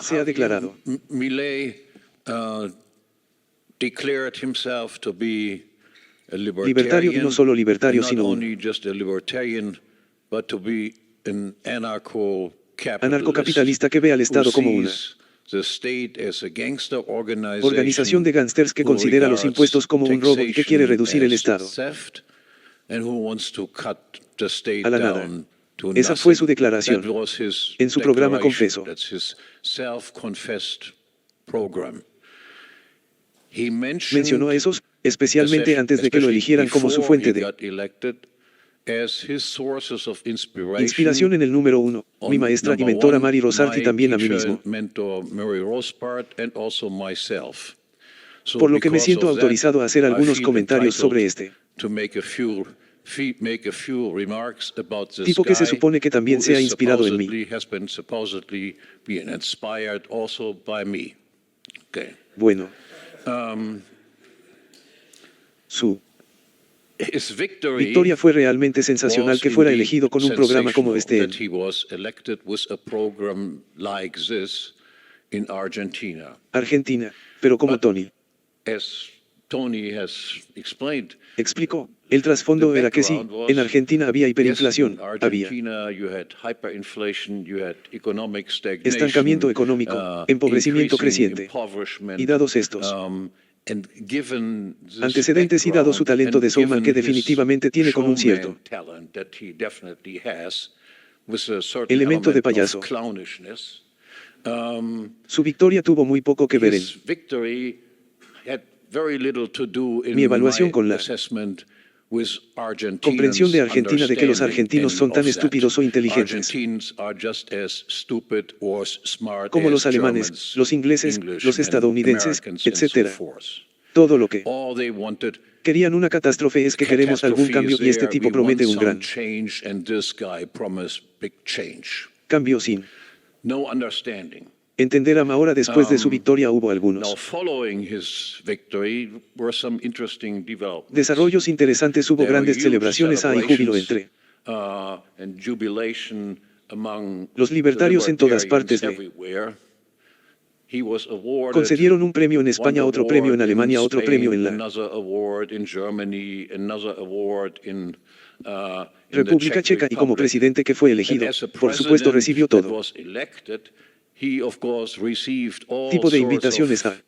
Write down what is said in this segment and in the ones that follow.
se ha declarado. Milei declared himself to be a Libertario y no solo libertario, not sino un only just a libertarian, but to be an anarcocapitalista que ve al Estado como una the state as a gangster organización de gángsters que who considera los regards impuestos como un robo y que quiere reducir el taxation Estado as theft, and who wants to cut the state a la nada. down to Esa fue su nothing. declaración. That was his En su programa declaration. confeso. That's his self-confessed program. He Mencionó a esos, especialmente antes de que lo eligieran como su fuente de inspiración en el número uno, mi maestra y mentora Mary Rosart y también a mí mismo. Por lo que me siento autorizado a hacer algunos comentarios sobre este tipo que se supone que también se ha inspirado en mí. Bueno. Su victoria fue realmente sensacional que fuera elegido con un programa como este en Argentina, pero como Tony explicó, el trasfondo era que sí, en Argentina había hiperinflación, había estancamiento económico, empobrecimiento creciente, y dados estos antecedentes y dado su talento de showman que definitivamente tiene con un cierto elemento de payaso, su victoria tuvo muy poco que ver en mi evaluación con la comprensión de Argentina de que los argentinos son tan estúpidos o inteligentes como los alemanes, los ingleses, los estadounidenses, etc. Todo lo que querían una catástrofe es que queremos algún cambio y este tipo promete un gran cambio sin entender a Ahora después de su victoria hubo algunos desarrollos interesantes, hubo grandes celebraciones y júbilo entre los libertarios en todas partes concedieron un premio en España, otro premio en Alemania, otro premio en la República Checa y como presidente que fue elegido, por supuesto recibió todo tipo de invitaciones a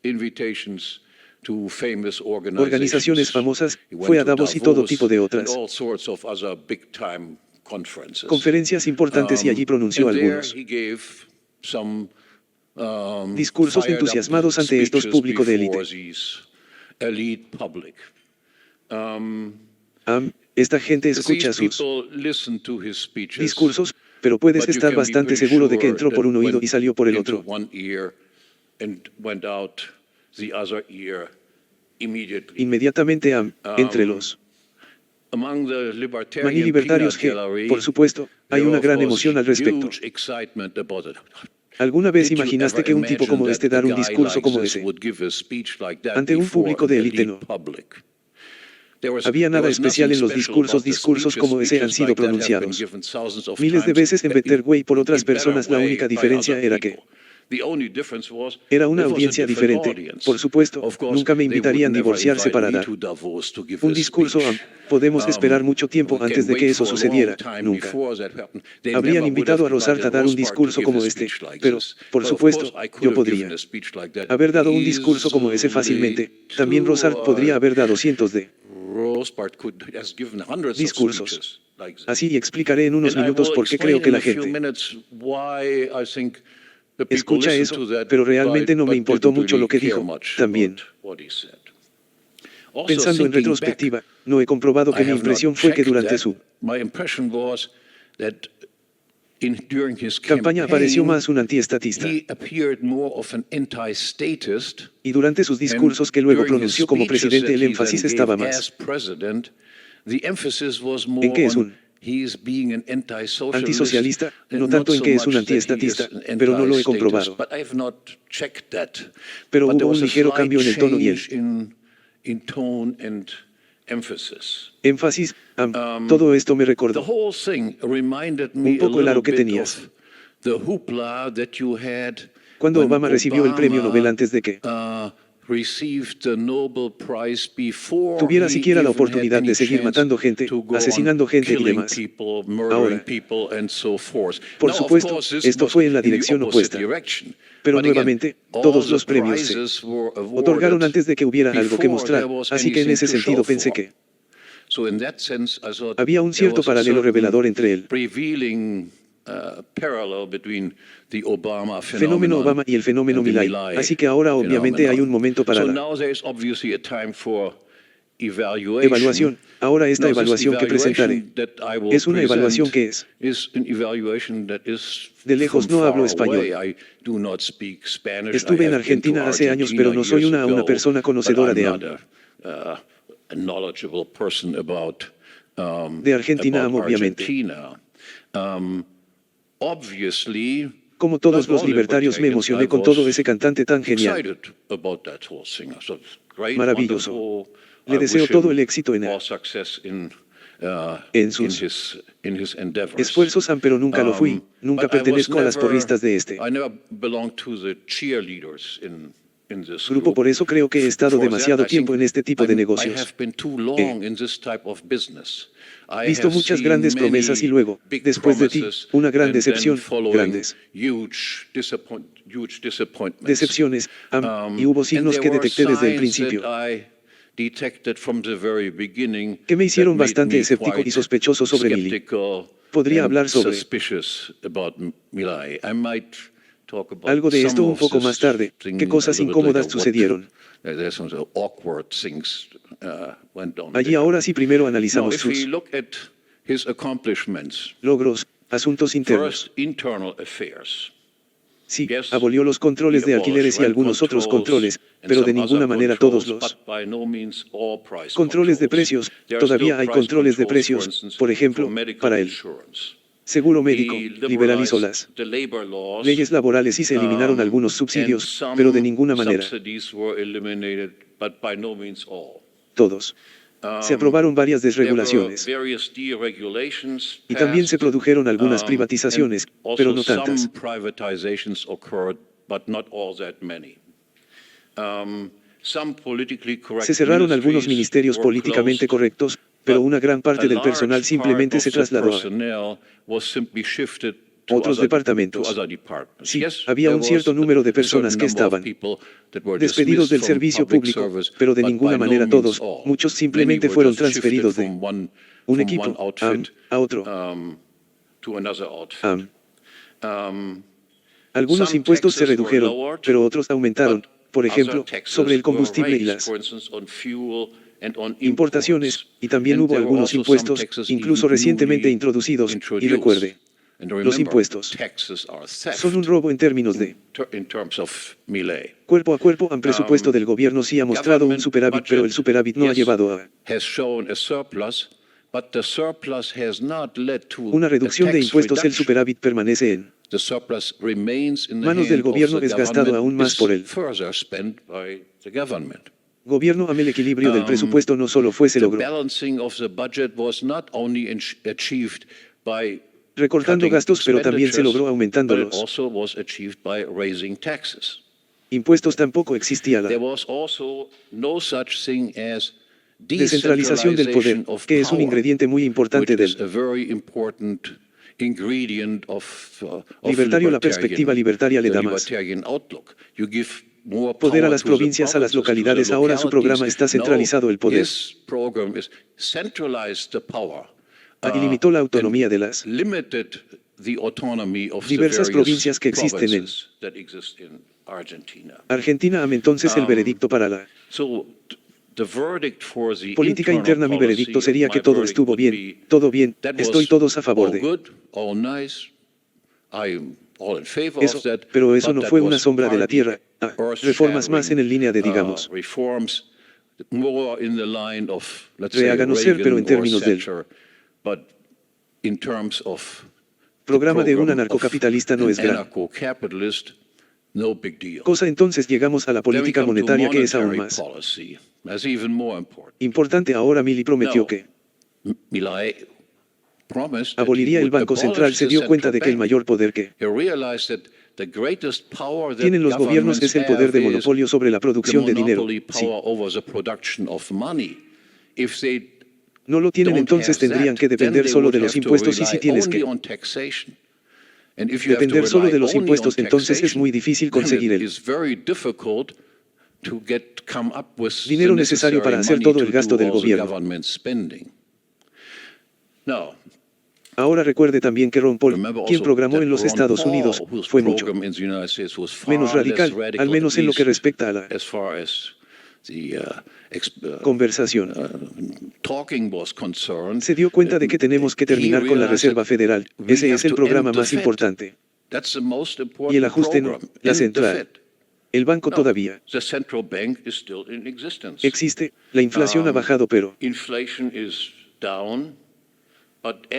organizaciones famosas, fue a Davos y todo tipo de otras conferencias importantes y allí pronunció algunos discursos entusiasmados ante estos público de élite. Esta gente escucha sus discursos, pero puedes estar bastante seguro de que entró por un oído y salió por el otro. Inmediatamente entre los libertarios que, por supuesto, hay una gran emoción al respecto. ¿Alguna vez imaginaste que un tipo como este dar un discurso como ese ante un público de élite? No había nada especial en los discursos como ese han sido pronunciados miles de veces en Betterway por otras personas. La única diferencia era que era una audiencia diferente. Por supuesto, nunca me invitarían a divorciarse para dar un discurso. Podemos esperar mucho tiempo antes de que eso sucediera. Nunca habrían invitado a Rosart a dar un discurso como este, pero, por supuesto, yo podría haber dado un discurso como ese fácilmente. También Rosart podría haber dado cientos de discursos. Así explicaré en unos minutos por qué creo que la gente escucha eso, pero realmente no me importó mucho lo que dijo. También, pensando en retrospectiva, no he comprobado que mi impresión fue que durante su campaña apareció más un antiestatista. Y durante sus discursos que luego pronunció como presidente el énfasis estaba más en que es un antisocialista, no tanto en que es un antiestatista, pero no lo he comprobado. Pero hubo un ligero cambio en el tono y el énfasis. Todo esto me recordó un poco el aro que tenías Cuando Obama recibió el premio Nobel antes de que tuviera siquiera la oportunidad de seguir matando gente, asesinando gente y demás. Ahora, por supuesto, esto fue en la dirección opuesta. Pero nuevamente, todos los premios se otorgaron antes de que hubiera algo que mostrar, así que en ese sentido pensé que había un cierto paralelo revelador entre el fenómeno Obama y el fenómeno My Lai, así que ahora obviamente hay un momento para la evaluación. Ahora esta evaluación que presentaré es una evaluación que es de lejos no hablo español. Estuve en Argentina hace años, pero no soy una persona conocedora de ambos. De Argentina, obviamente. Como todos los libertarios me emocioné con todo ese cantante tan genial. Maravilloso. Le deseo todo el éxito en sus esfuerzos, pero nunca lo fui. Nunca pertenezco a las porristas de este grupo, por eso creo que he estado demasiado tiempo en este tipo de negocios. He visto muchas grandes promesas y luego, después de ti, una gran decepción, grandes decepciones, y hubo signos que detecté desde el principio que me hicieron bastante escéptico y sospechoso sobre Milei. Podría hablar sobre algo de esto un poco más tarde. ¿Qué cosas incómodas sucedieron allí? Ahora sí, primero analizamos sus logros, asuntos internos. Sí, abolió los controles de alquileres y algunos otros controles, pero de ninguna manera todos los controles de precios. Todavía hay controles de precios, por ejemplo, para el seguro médico. Liberalizó las leyes laborales y se eliminaron algunos subsidios, pero de ninguna manera todos. Se aprobaron varias desregulaciones y también se produjeron algunas privatizaciones, pero no tantas. Se cerraron algunos ministerios políticamente correctos, pero una gran parte del personal simplemente se trasladó a otros departamentos. Sí, había un cierto número de personas que estaban despedidos del servicio público, pero de ninguna manera todos. Muchos simplemente fueron transferidos de un equipo a otro. Algunos impuestos se redujeron, pero otros aumentaron, por ejemplo, sobre el combustible y las importaciones, y también hubo algunos impuestos, incluso recientemente introducidos, y recuerde, los impuestos son un robo en términos de cuerpo a cuerpo. Un presupuesto del gobierno sí ha mostrado un superávit, pero el superávit no ha llevado a una reducción de impuestos. El superávit permanece en manos del gobierno, es gastado aún más por el gobierno. El equilibrio del presupuesto no solo se logró recortando gastos, pero también se logró aumentando los impuestos. Tampoco existía la descentralización del poder, que es un ingrediente muy importante del libertario. La perspectiva libertaria le da más poder a las provincias, a las localidades. Ahora su programa está centralizado el poder y limitó la autonomía de las diversas provincias que existen en Argentina. Entonces el veredicto para la política interna, mi veredicto sería que todo estuvo bien, estoy todos a favor de eso, pero eso no fue una sombra de la tierra. Reformas más en el línea de, digamos, Reagan o ser, pero en términos del programa de un anarcocapitalista no es gran cosa. Entonces llegamos a la política monetaria, que es aún más importante. Ahora Milei prometió que aboliría el Banco Central, se dio cuenta de que el mayor poder que tienen los gobiernos es el poder de monopolio sobre la producción de dinero. Si no lo tienen, entonces tendrían que depender solo de los impuestos, y si tienes que depender solo de los impuestos, entonces es muy difícil conseguir el dinero necesario para hacer todo el gasto del gobierno. Ahora recuerde también que Ron Paul, quien programó en los Estados Unidos, fue mucho menos radical, al menos en lo que respecta a la conversación. Se dio cuenta de que tenemos que terminar con la Reserva Federal. Ese es el programa más importante. Y el ajuste no, la central. El banco todavía existe. La inflación ha bajado, pero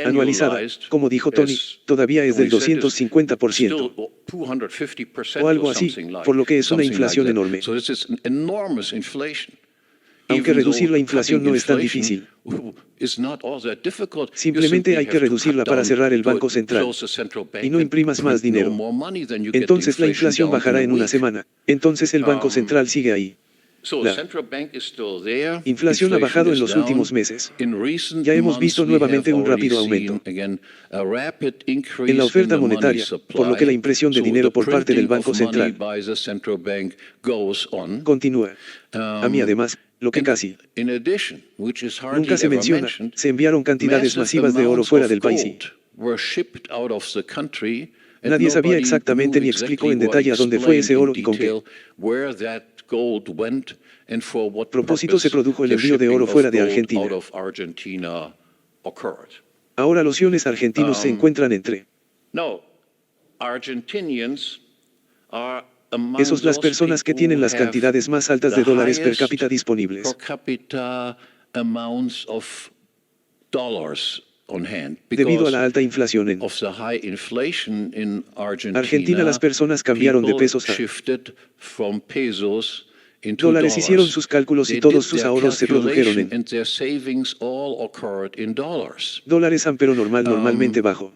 anualizada, como dijo Tony, todavía es del 250%. O algo así, por lo que es una inflación enorme. Aunque reducir la inflación no es tan difícil. Simplemente hay que reducirla para cerrar el Banco Central. Y no imprimas más dinero. Entonces la inflación bajará en una semana. Entonces el Banco Central sigue ahí. La inflación ha bajado en los últimos meses. Ya hemos visto nuevamente un rápido aumento en la oferta monetaria, por lo que la impresión de dinero por parte del Banco Central continúa. A mí además, lo que casi nunca se menciona, se enviaron cantidades masivas de oro fuera del país y nadie sabía exactamente ni explicó en detalle a dónde fue ese oro y con qué propósito se produjo el envío de oro fuera de Argentina. Ahora los iones argentinos se encuentran entre esos las personas que tienen las cantidades más altas de dólares per cápita disponibles. Debido a la alta inflación en Argentina, las personas cambiaron de pesos a dólares, hicieron sus cálculos y todos sus ahorros se produjeron en dólares, pero normalmente bajo.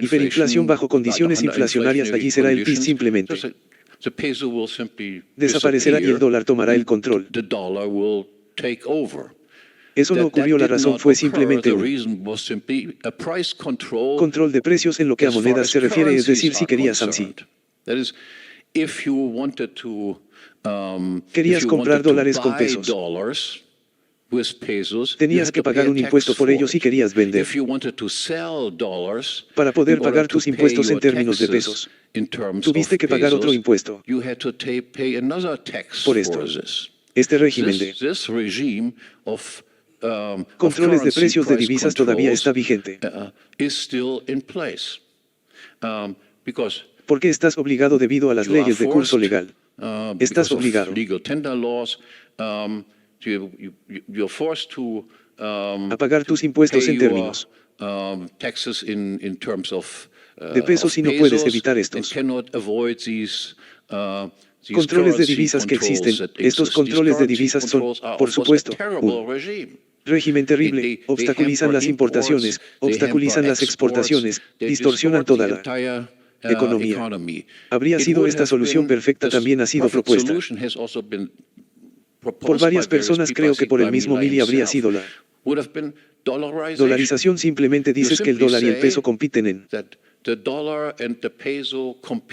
Hiperinflación bajo condiciones inflacionarias, allí será el PIB simplemente desaparecerá y el dólar tomará el control. Eso no ocurrió, la razón fue simplemente un control de precios en lo que a monedas se refiere, es decir, si querías querías comprar dólares con pesos, tenías que pagar un impuesto por ellos y querías vender. Para poder pagar tus impuestos en términos de pesos, tuviste que pagar otro impuesto. Por esto, este régimen de controles de precios de divisas todavía está vigente. Porque estás obligado debido a las leyes de curso legal. Estás obligado a pagar tus impuestos en términos de pesos y no puedes evitar estos controles de divisas que existen. Estos controles de divisas son, por supuesto, un régimen terrible. Obstaculizan las importaciones, obstaculizan las exportaciones, distorsionan toda la economía. Habría sido esta solución perfecta, también ha sido propuesta por varias personas. Creo que por el mismo Milley habría sido la dolarización. Simplemente dices que el dólar y el peso compiten en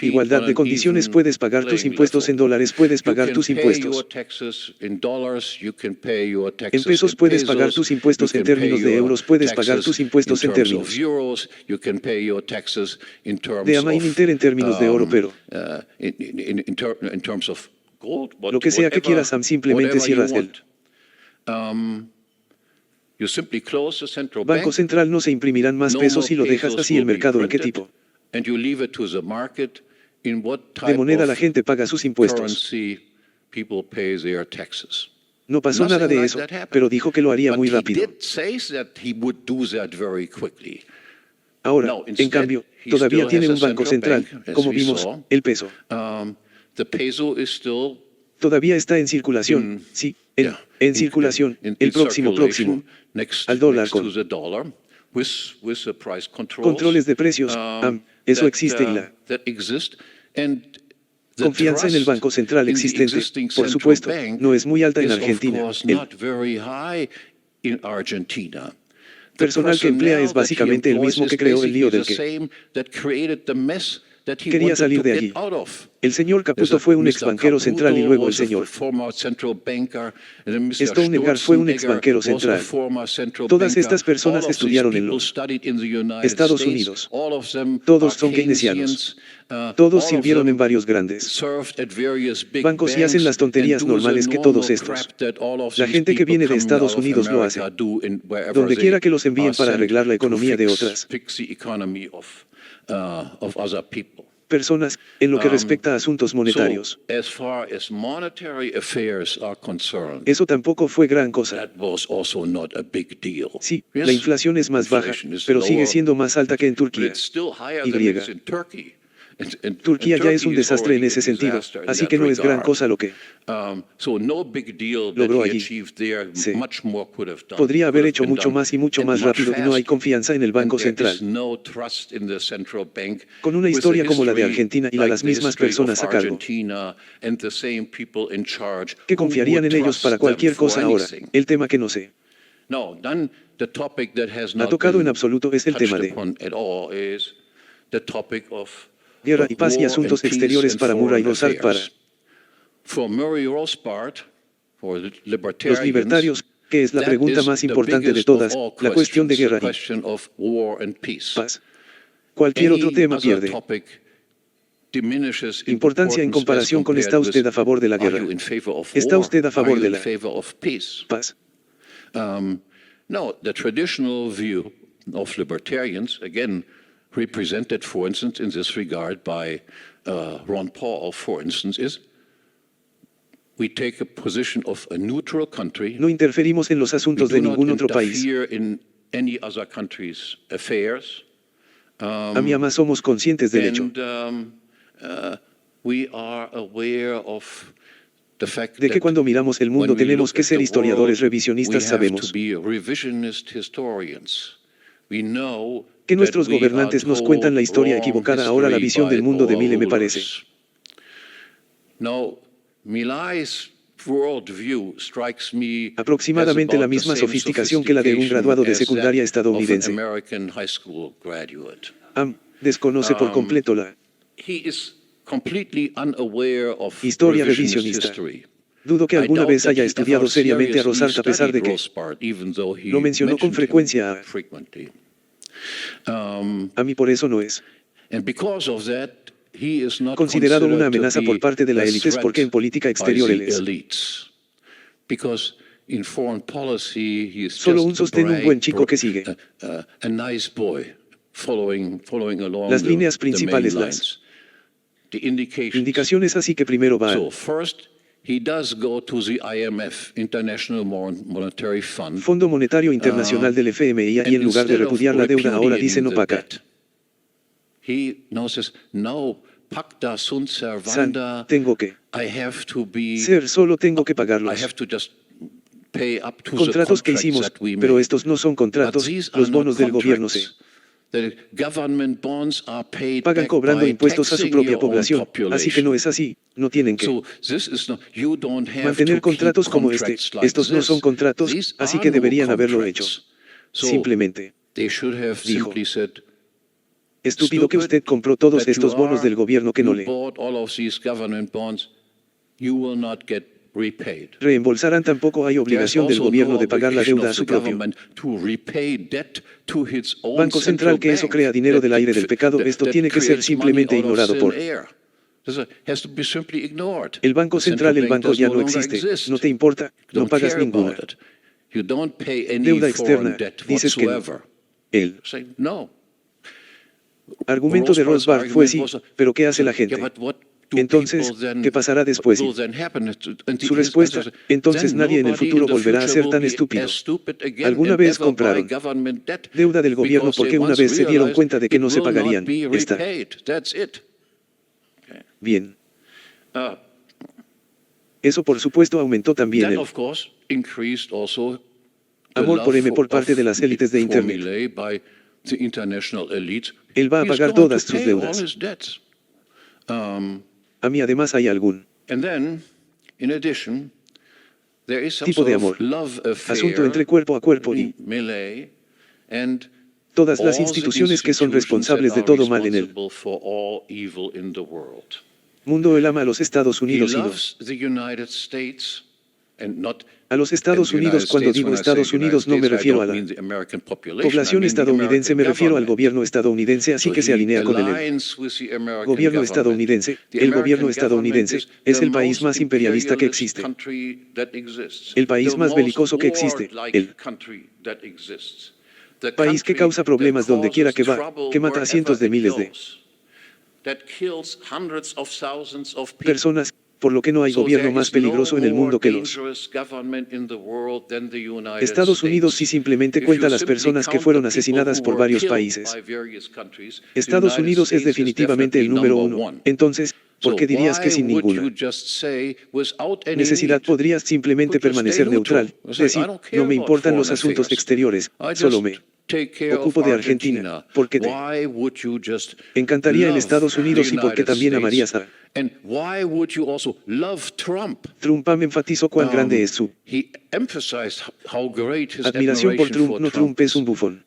igualdad de condiciones. Puedes pagar tus impuestos en dólares, puedes pagar tus impuestos en pesos, puedes pagar tus impuestos en términos de euros, puedes pagar tus impuestos en términos de Amaininter en términos de oro, pero lo que sea que quieras, simplemente cierras el Banco Central. No se imprimirán más pesos y lo dejas así. El mercado, ¿en qué tipo de moneda la gente paga sus impuestos? No pasó nada de eso, pero dijo que lo haría muy rápido. Ahora, en cambio, todavía tiene un banco central, como vimos, el peso Todavía está en circulación, sí, en circulación, el próximo, al dólar con controles de precios, eso existe y la confianza en el Banco Central existente, por supuesto, no es muy alta en Argentina. El personal que emplea es básicamente el mismo que creó el lío del que quería salir de allí. El señor Caputo fue un ex banquero central y luego el señor Stonewall fue un ex banquero central. Todas estas personas estudiaron en los Estados Unidos. Todos son keynesianos. Todos sirvieron en varios grandes bancos y hacen las tonterías normales que todos estos. La gente que viene de Estados Unidos lo hace. Donde quiera que los envíen para arreglar la economía de otras personas, en lo que respecta a asuntos monetarios. Eso tampoco fue gran cosa. Sí, la inflación es más baja, pero sigue siendo más alta que en Turquía. Turquía ya es un desastre en ese sentido, así que no es gran cosa lo que logró allí. Podría haber hecho mucho más y mucho más rápido y no hay confianza en el Banco Central. Con una historia como la de Argentina y las mismas personas a cargo, que confiarían en ellos para cualquier cosa ahora, el tema que no sé ha tocado en absoluto es el tema de guerra y paz y asuntos exteriores para Murray Rothbard. Para los libertarios, que es la pregunta más importante de todas, la cuestión de guerra y paz. Cualquier otro tema pierde importancia en comparación con ¿está usted a favor de la guerra? ¿Está usted a favor de la paz? No, the traditional view of libertarians, again, represented, for instance, in this regard by Ron Paul, for instance, is we take a position of a neutral country. No interferimos en los asuntos de ningún otro país. In any other country's affairs. A mí además somos conscientes del hecho we are aware of the fact de que cuando miramos el mundo tenemos que ser historiadores revisionistas. Sabemos que nuestros gobernantes nos cuentan la historia equivocada. Ahora la visión del mundo de Mille me parece aproximadamente la misma sofisticación que la de un graduado de secundaria estadounidense. Desconoce por completo la historia revisionista. Dudo que alguna vez haya estudiado seriamente a Rothbard, a pesar de que lo mencionó con frecuencia. A mí por eso no es considerado una amenaza por parte de la élite, porque en política exterior él es solo un sostén, un buen chico que sigue las líneas principales, las indicaciones, así que primero va al Fondo Monetario Internacional del FMI y en lugar de repudiar la deuda ahora dice no paga. Tengo que solo tengo que pagar los contratos que hicimos, pero estos no son contratos, los bonos del gobierno se pagan cobrando impuestos a su propia población, así que no es así, no tienen que mantener contratos como este, estos no son contratos, así que deberían haberlo hecho. Simplemente dijo: estúpido que usted compró todos estos bonos del gobierno que no le reembolsarán. Tampoco hay obligación del gobierno de pagar la deuda a su propio Banco Central, que eso crea dinero del aire del pecado. Esto tiene que ser simplemente ignorado por el Banco Central. El banco ya no existe, no te importa, no pagas ninguna deuda externa, dices que no. El argumento de Rothbard fue sí, pero ¿qué hace la gente? Entonces, ¿qué pasará después? Su respuesta: entonces nadie en el futuro volverá a ser tan estúpido. Alguna vez compraron deuda del gobierno porque una vez se dieron cuenta de que no se pagarían. Está bien. Eso por supuesto aumentó también That, el of course, increased also the amor por love M por parte de las élites de Internet. formulae by the international elite. Él va a He's pagar going todas to sus pay all deudas. his debts. A mí además hay algún And then, in addition, there is some tipo de sort amor, of love asunto affair entre cuerpo a cuerpo y in Melee, and todas las all the instituciones que son institutions responsables that de are todo mal en el responsible for all evil in the world. mundo. Él ama a los Estados He Unidos y no loves the United States, and not a los Estados Unidos. Cuando digo Estados Unidos no me refiero a la población estadounidense, me refiero al gobierno estadounidense, así que se alinea con el gobierno estadounidense. El gobierno estadounidense es el país más imperialista que existe, el país más belicoso que existe, el país que causa problemas donde quiera que va, que mata a cientos de miles de personas, por lo que no hay gobierno más peligroso en el mundo que los Estados Unidos. Si simplemente cuenta las personas que fueron asesinadas por varios países, Estados Unidos es definitivamente el número uno. Entonces, ¿por qué dirías que sin ninguna necesidad podrías simplemente permanecer neutral? Decir, no me importan los asuntos exteriores, solo me ocupo de Argentina, porque te encantaría el Estados Unidos y porque también amarías a Trump. Enfatizó cuán grande es su admiración por Trump. No, Trump es un bufón.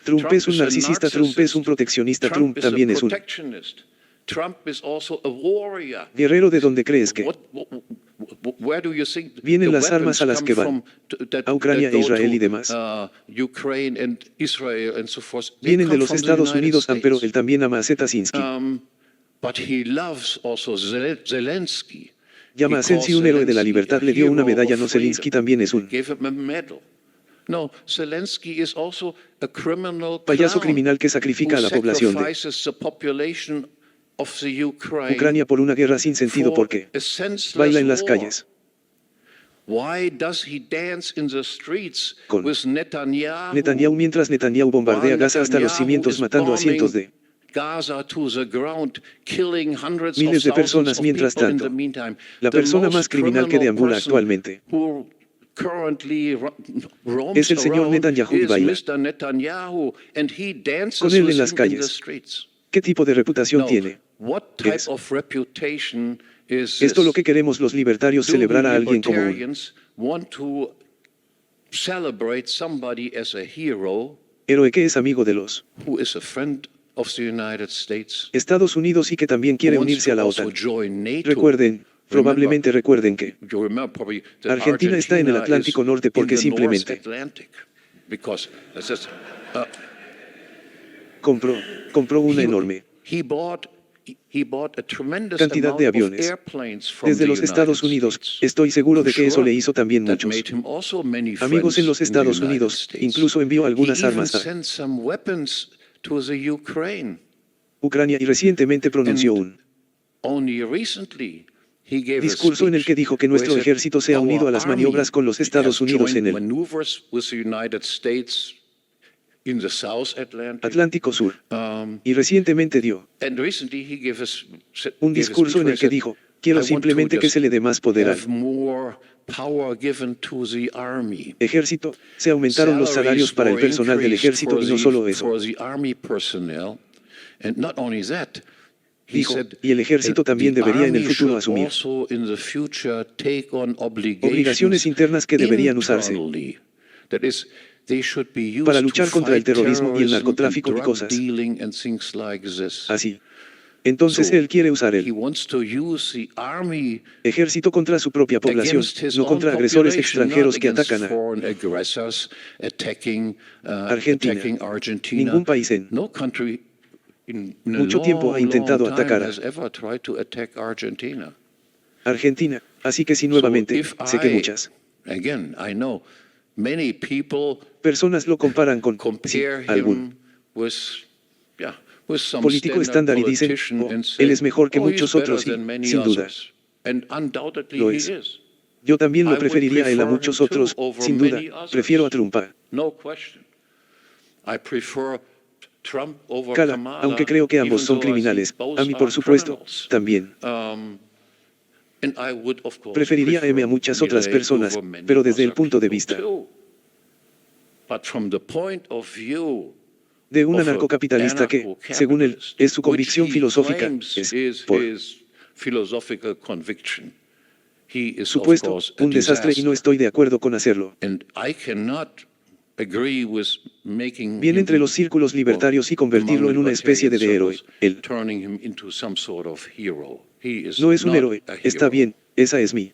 Trump es un narcisista, Trump es un proteccionista, Trump también es un guerrero. ¿De dónde crees que vienen las armas a las que van? A Ucrania e Israel y demás. Vienen de los Estados Unidos, pero él también ama a Zelensky. Llama a Zelensky un héroe de la libertad, le dio una medalla. No, Zelensky también es un payaso criminal que sacrifica a la población de Ucrania por una guerra sin sentido. Porque baila en las calles con Netanyahu mientras Netanyahu bombardea Gaza hasta los cimientos, matando a cientos de miles de personas. Mientras tanto, la persona más criminal que deambula actualmente es el señor Netanyahu y baila con él en las calles. ¿Qué tipo de reputación tiene? Esto lo que queremos los libertarios, celebrar a alguien como un héroe que es amigo de los Estados Unidos y que también quiere unirse a la OTAN. Recuerden, probablemente recuerden que Argentina está en el Atlántico Norte porque simplemente compró una enorme cantidad de aviones desde los Estados Unidos. Estoy seguro de que eso le hizo también muchos amigos en los Estados Unidos. Incluso envió algunas armas a Ucrania y recientemente pronunció un discurso en el que dijo que nuestro ejército se ha unido a las maniobras con los Estados Unidos en el Atlántico Sur. Y recientemente dio un discurso en el que dijo, quiero simplemente que se le dé más poder al ejército. Se aumentaron los salarios para el personal del ejército y no solo eso. Dijo, y el ejército también debería en el futuro asumir obligaciones internas que deberían usarse para luchar contra el terrorismo y el narcotráfico y cosas así. Entonces él quiere usar el ejército contra su propia población, no contra agresores extranjeros que atacan a Argentina. Ningún país en mucho tiempo ha intentado atacar a Argentina, así que sí, nuevamente, sé que muchas personas lo comparan con algún político estándar y dicen, oh, él es mejor que muchos otros y, sin duda, lo es. Yo también lo preferiría a él a muchos otros, sin duda, prefiero a Trump a Kamala, aunque creo que ambos son criminales. A mí, por supuesto, también. Preferiría a M a muchas otras personas, pero desde el punto de vista de un anarcocapitalista que, según él, es su convicción filosófica, es, por supuesto, un desastre y no estoy de acuerdo con hacerlo. Bien entre los círculos libertarios y convertirlo en una especie de héroe. Él no es un héroe, está bien, esa es mi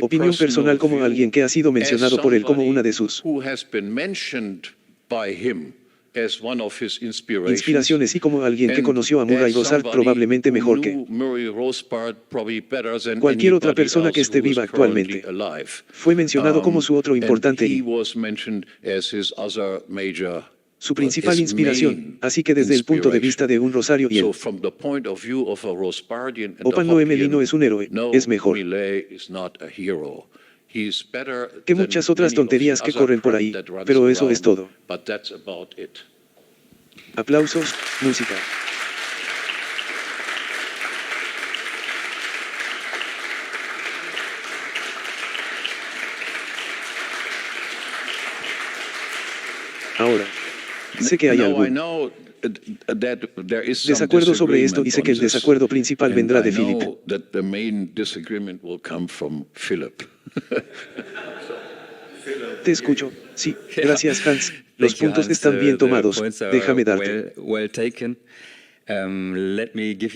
opinión personal como alguien que ha sido mencionado por él como una de sus inspiraciones y como alguien que conoció a Murray Rothbard probablemente mejor que cualquier otra persona que esté viva actualmente. Fue mencionado como su otro importante y su principal inspiración, así que desde el punto de vista de un Rosario y él, Opan Noemeli no es un héroe, es mejor que muchas otras tonterías que corren por ahí, pero eso es todo. Aplausos, música. Ahora, sé que hay algún desacuerdo sobre esto y sé que el desacuerdo principal vendrá de Philip. Te escucho. Sí, gracias Hans. Los puntos están bien tomados. Déjame darte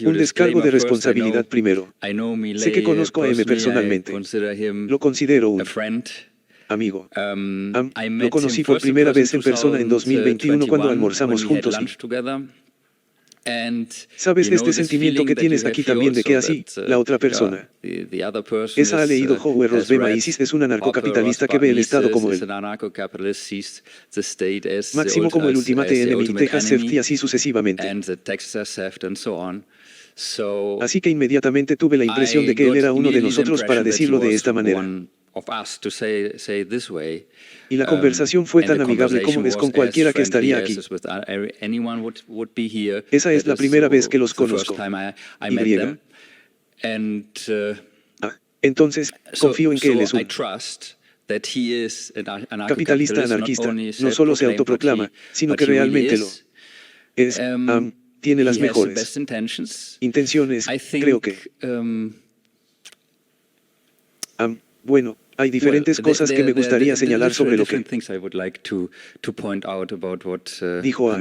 un descargo de responsabilidad primero. Sé que conozco a M personalmente. Lo considero un amigo. Lo conocí por primera vez en persona en 2021 cuando almorzamos juntos y sabes de este sentimiento que tienes aquí también de que así, la otra persona. Esa ha leído Howard Rosbema Isis es un anarcocapitalista que ve el Estado como el máximo como el ultimate enemy y Texas Safety así sucesivamente. Así que inmediatamente tuve la impresión de que él era uno de nosotros para decirlo de esta manera. Y la conversación fue tan amigable como es con cualquiera que estaría aquí. Esa es la primera vez que los conozco. Y. Entonces, confío en que él es un capitalista anarquista. No solo se autoproclama, sino que realmente lo es. Tiene las mejores intenciones, creo que. Bueno, hay diferentes cosas que me gustaría señalar sobre lo que dijo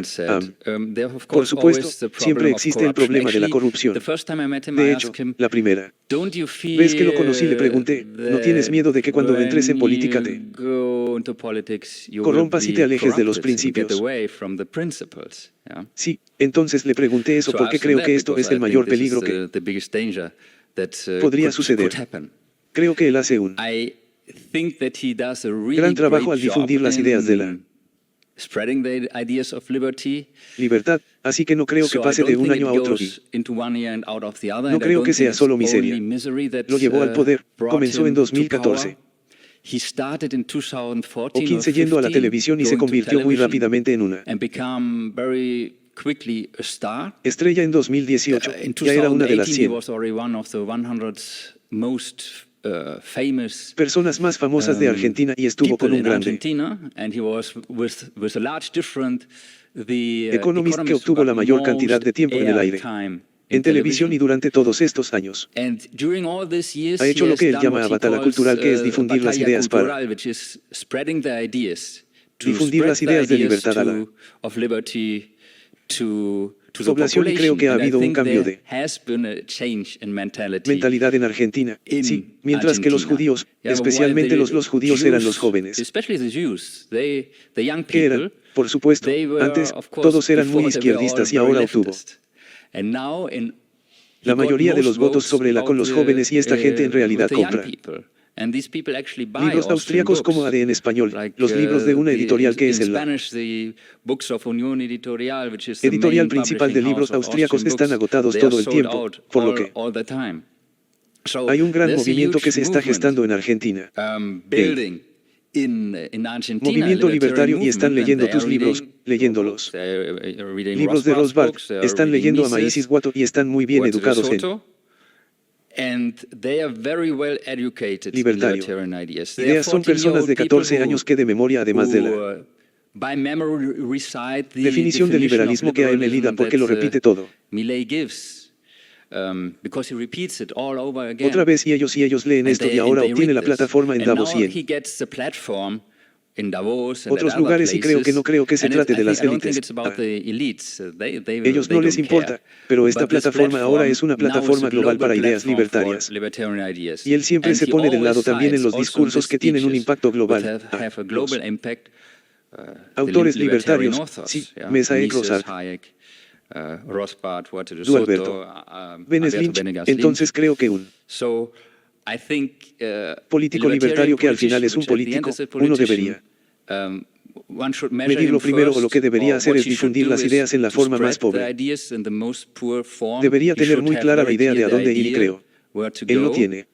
por supuesto, siempre existe el problema de la corrupción. De hecho, la primera vez que lo conocí le pregunté, ¿no tienes miedo de que cuando entres en política te corrompas y te alejes de los principios? Sí, entonces le pregunté eso porque creo que esto es el mayor peligro que podría suceder. Creo que él hace un gran trabajo al difundir las ideas de la libertad, así que no creo que pase de un año a otro y no creo que sea solo miseria. Lo llevó al poder, comenzó en 2014 o 15 yendo a la televisión y se convirtió muy rápidamente en una estrella en 2018, ya era una de las 100 personas más famosas de Argentina y estuvo con un grande Economist que obtuvo la mayor cantidad de tiempo en el aire en televisión y durante todos estos años. Ha hecho lo que él llama batalla cultural, que es difundir las ideas para difundir las ideas de libertad a la población, y creo que ha habido un cambio de mentalidad en Argentina. Sí, mientras que los judíos, especialmente los judíos eran los jóvenes, que eran, por supuesto, antes todos eran muy izquierdistas y ahora obtuvo la mayoría de los votos sobre con los jóvenes, y esta gente en realidad compra libros austríacos como AD en español, los libros de una editorial que es el editorial principal de libros austríacos están agotados todo el tiempo, por lo que hay un gran movimiento que se está gestando en Argentina. Movimiento libertario y están leyendo tus libros, leyéndolos. Libros de Ross Barth, están leyendo a Maisis Watto y están muy bien educados en libertario. Ideas son personas de 14 años que de memoria, además de la definición de liberalismo que hay en Melida, porque lo repite todo. Otra vez y ellos leen esto y ahora obtiene la plataforma en Davos y en otros lugares, y no creo que se trate de las élites. Ellos no les importa, pero esta plataforma ahora es una plataforma global para ideas libertarias. Y él siempre se pone del lado también en los discursos que tienen un impacto global. Autores libertarios, sí, Mesa Rosart, Dualberto, Benes Lynch. Entonces creo que un político libertario, que al final es un político, uno debería medirlo primero, o lo que debería hacer es difundir las ideas en la forma más pobre. Debería tener muy clara la idea de a dónde ir, y creo él lo tiene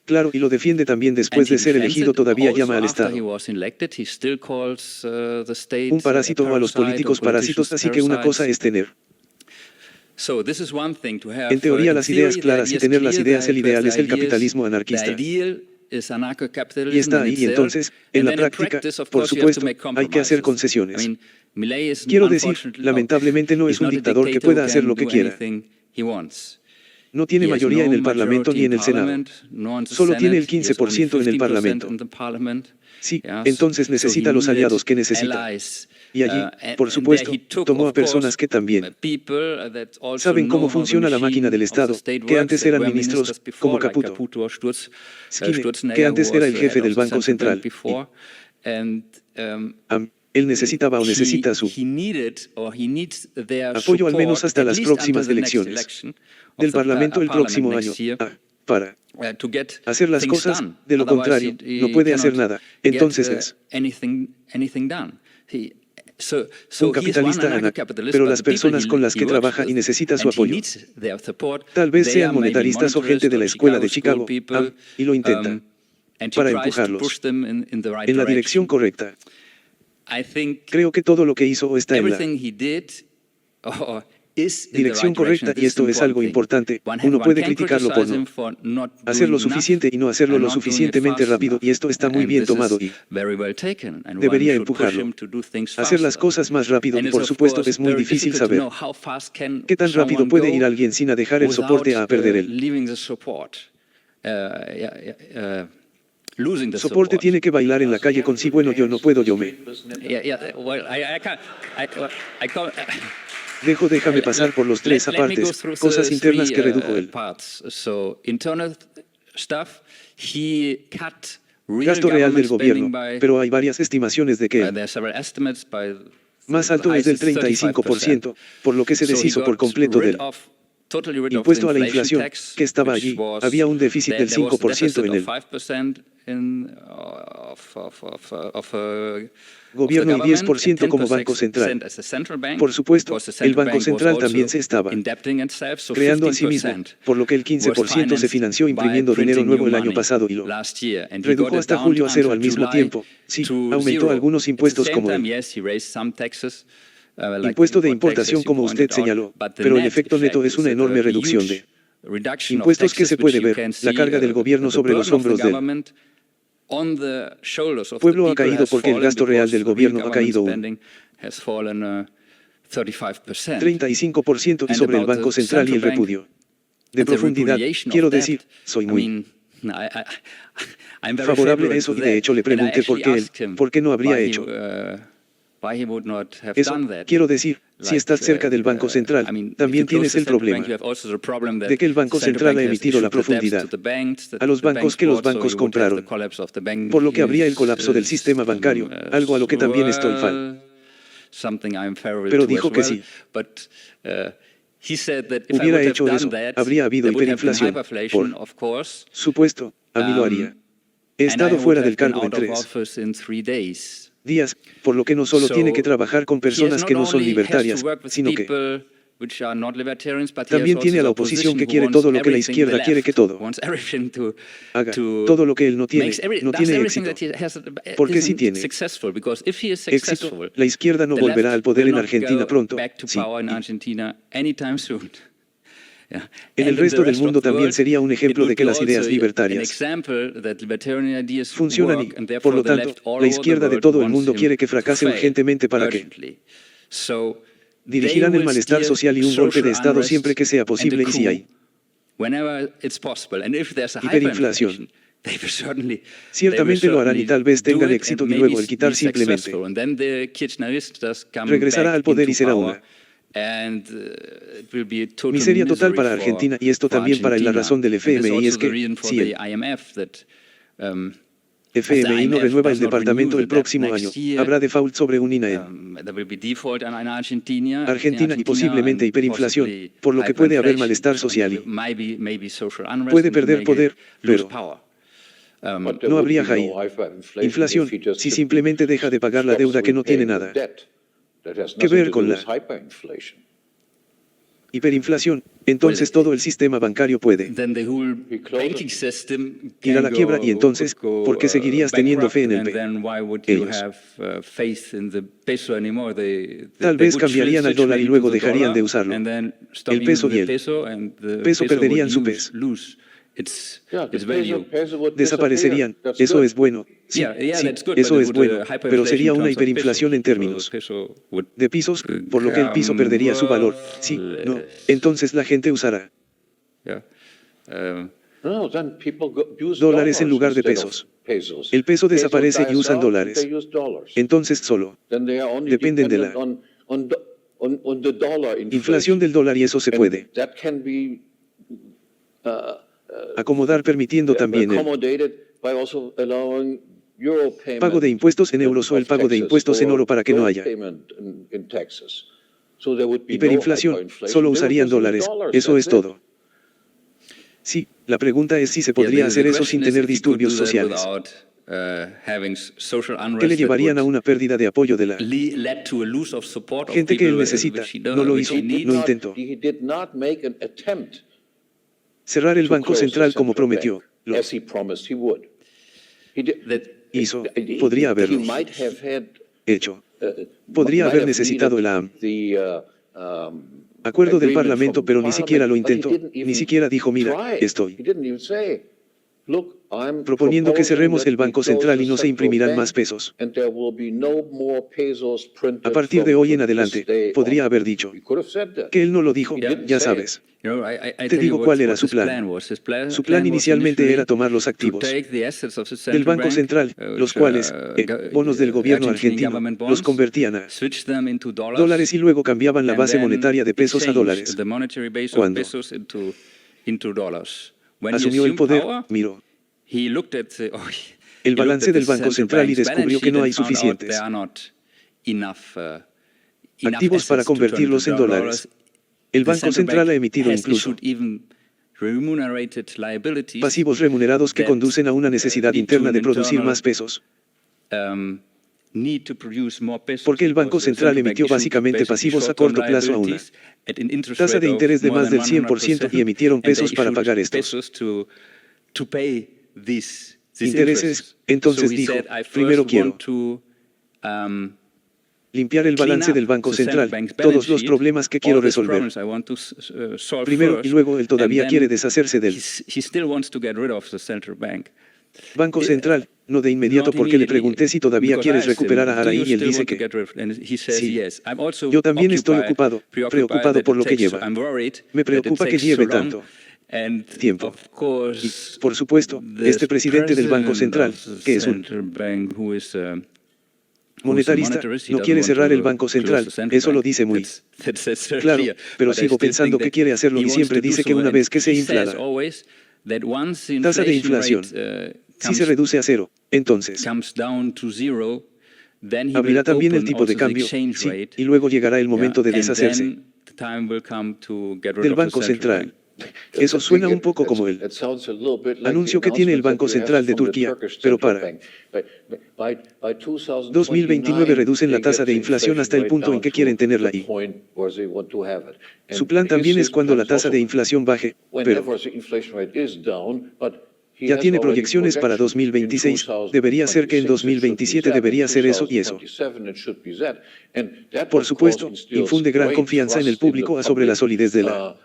claro, y lo defiende también después de ser elegido. Todavía llama al Estado un parásito, o a los políticos parásitos, así que una cosa es tener en teoría las ideas claras y tener las ideas. El ideal es el capitalismo anarquista. Y está ahí, y entonces, en la práctica, por supuesto, hay que hacer concesiones. Quiero decir, lamentablemente no es un dictador que pueda hacer lo que quiera. No tiene mayoría en el Parlamento ni en el Senado. Solo tiene el 15% en el Parlamento. Sí, entonces necesita los aliados que necesita. Y allí, por supuesto, tomó a personas que también saben cómo funciona la máquina del Estado, que antes eran ministros, como Caputo, Skinner, que antes era el jefe del Banco Central. Él necesitaba o necesita su apoyo al menos hasta las próximas elecciones del Parlamento el próximo año, para hacer las cosas. De lo contrario, no puede hacer nada. Entonces es un capitalista pero las personas con las que trabaja y necesita su apoyo tal vez sean monetaristas o gente de la escuela de Chicago, y lo intentan para empujarlos en la dirección correcta. Creo que todo lo que hizo está en la dirección correcta, y esto es algo importante. Uno puede criticarlo por no hacer lo suficiente y no hacerlo lo suficientemente rápido, y esto está muy bien tomado y debería empujarlo a hacer las cosas más rápido. Y por supuesto es muy difícil saber qué tan rápido puede ir alguien sin dejar el soporte, a perder el soporte. Tiene que bailar en la calle con sí. Bueno, yo no puedo, yo me déjame pasar por los tres apartes, cosas internas que redujo él. Gasto real del gobierno, pero hay varias estimaciones de que el más alto es del 35%, por lo que se deshizo por completo del impuesto a la inflación, que estaba allí. Había un déficit del 5% en el gobierno y 10% como Banco Central. Por supuesto, el Banco Central también se estaba creando a sí mismo, por lo que el 15% se financió imprimiendo dinero nuevo el año pasado y lo redujo hasta julio a cero al mismo tiempo. Sí, aumentó algunos impuestos como el impuesto de importación, como usted señaló, pero el efecto neto es una enorme reducción de impuestos que se puede ver. La carga del gobierno sobre los hombros del pueblo ha caído porque el gasto real del gobierno ha caído un 35%, y sobre el Banco Central y el repudio de profundidad. Quiero decir, soy muy favorable a eso, y de hecho le pregunté por qué no habría hecho eso. Quiero decir, si estás cerca del Banco Central, también tienes el problema de que el Banco Central ha emitido la profundidad a los bancos que los bancos compraron, por lo que habría el colapso del sistema bancario, algo a lo que también estoy pero dijo que sí hubiera hecho eso, habría habido hiperinflación. Por supuesto, a mí lo haría. He estado fuera del cargo en 3 días, por lo que no solo tiene que trabajar con personas que no son libertarias, sino que También tiene a la oposición que quiere todo lo que la izquierda quiere que todo haga. Todo lo que él no tiene éxito. Porque si tiene éxito, la izquierda no volverá al poder en Argentina pronto. Sí. En el resto del mundo también sería un ejemplo de que las ideas libertarias funcionan y, por lo tanto, la izquierda de todo el mundo quiere que fracase urgentemente para que dirigirán el malestar social y un golpe de Estado siempre que sea posible y si hay hiperinflación. Ciertamente lo harán y tal vez tengan éxito y luego el quitar simplemente regresará al poder y será una miseria total para Argentina y esto también para la razón del FMI es que si el FMI no renueva el departamento el próximo año, habrá default sobre un INA en Argentina y posiblemente hiperinflación, por lo que puede haber malestar social y puede perder poder, pero no habría high inflación si simplemente deja de pagar la deuda que no tiene nada que ver con la hiperinflación. Entonces todo el sistema bancario puede ir a la quiebra y entonces, ¿por qué seguirías teniendo fe en el ellos? Tal vez cambiarían al dólar y luego dejarían de usarlo. El peso y el peso perderían su peso. Desaparecerían. Eso es bueno. Sí, eso es bueno, pero sería una hiperinflación en términos de pisos, por lo que el piso perdería su valor. Sí, no. Entonces la gente usará dólares en lugar de pesos. El peso desaparece y usan dólares. Entonces solo dependen de la inflación del dólar y eso se puede acomodar permitiendo también el pago de impuestos en euros o el pago de impuestos en oro para que no haya hiperinflación. Solo usarían dólares. Eso es todo. Sí, la pregunta es si se podría hacer eso sin tener disturbios sociales que le llevarían a una pérdida de apoyo de la gente que él necesita. No lo hizo, no intentó cerrar el Banco Central como prometió. Lo hizo. Podría haberlo hecho. Podría haber necesitado el acuerdo del Parlamento, pero ni siquiera lo intentó. Ni siquiera dijo, mira, estoy proponiendo que cerremos el Banco Central y no se imprimirán más pesos. A partir de hoy en adelante, podría haber dicho que él no lo dijo, ya sabes. Te digo cuál era su plan. Su plan inicialmente era tomar los activos del Banco Central, los cuales, bonos del gobierno argentino, los convertían a dólares y luego cambiaban la base monetaria de pesos a dólares. Cuando asumió el poder, miró el balance del Banco Central y descubrió que no hay suficientes activos para convertirlos en dólares. El Banco Central ha emitido incluso pasivos remunerados que conducen a una necesidad interna de producir más pesos. Porque el Banco Central emitió básicamente pasivos a corto plazo a una tasa de interés de más del 100% y emitieron pesos para pagar estos intereses. Entonces dijo, primero quiero limpiar el balance del Banco Central, todos los problemas que quiero resolver. Primero y luego él todavía quiere deshacerse del Banco Central, no de inmediato porque le pregunté si todavía quieres recuperar a Araí y él dice que sí. Yo también estoy preocupado por lo que lleva. Me preocupa que lleve tanto tiempo. Y, por supuesto, este presidente del Banco Central, que es un monetarista, no quiere cerrar el Banco Central, eso lo dice muy claro, pero sigo pensando que quiere hacerlo y siempre dice que una vez que se infla la tasa de inflación, si se reduce a cero, entonces abrirá también el tipo de cambio, sí, y luego llegará el momento de deshacerse del Banco Central. Eso suena un poco como el anuncio que tiene el Banco Central de Turquía, pero para 2029 reducen la tasa de inflación hasta el punto en que quieren tenerla ahí. Su plan también es cuando la tasa de inflación baje, pero ya tiene proyecciones para 2026, debería ser que en 2027 debería ser eso y eso. Por supuesto, infunde gran confianza en el público sobre la solidez de la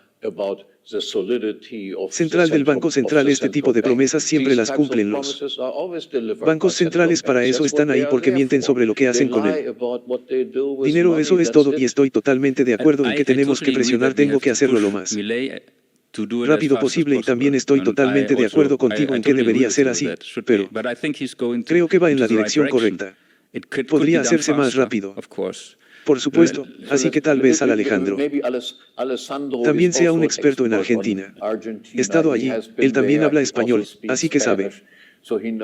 central del Banco Central. Este tipo de promesas siempre las cumplen los bancos centrales. Para eso están ahí, porque mienten sobre lo que hacen con el dinero. Eso es todo, y estoy totalmente de acuerdo en que tenemos que presionar. Tengo que hacerlo lo más rápido posible, y también estoy totalmente de acuerdo contigo en que debería ser así, pero creo que va en la dirección correcta. Podría hacerse más rápido, por supuesto, así que tal vez Alejandro también sea un experto en Argentina. He estado allí, él también habla español, así que sabe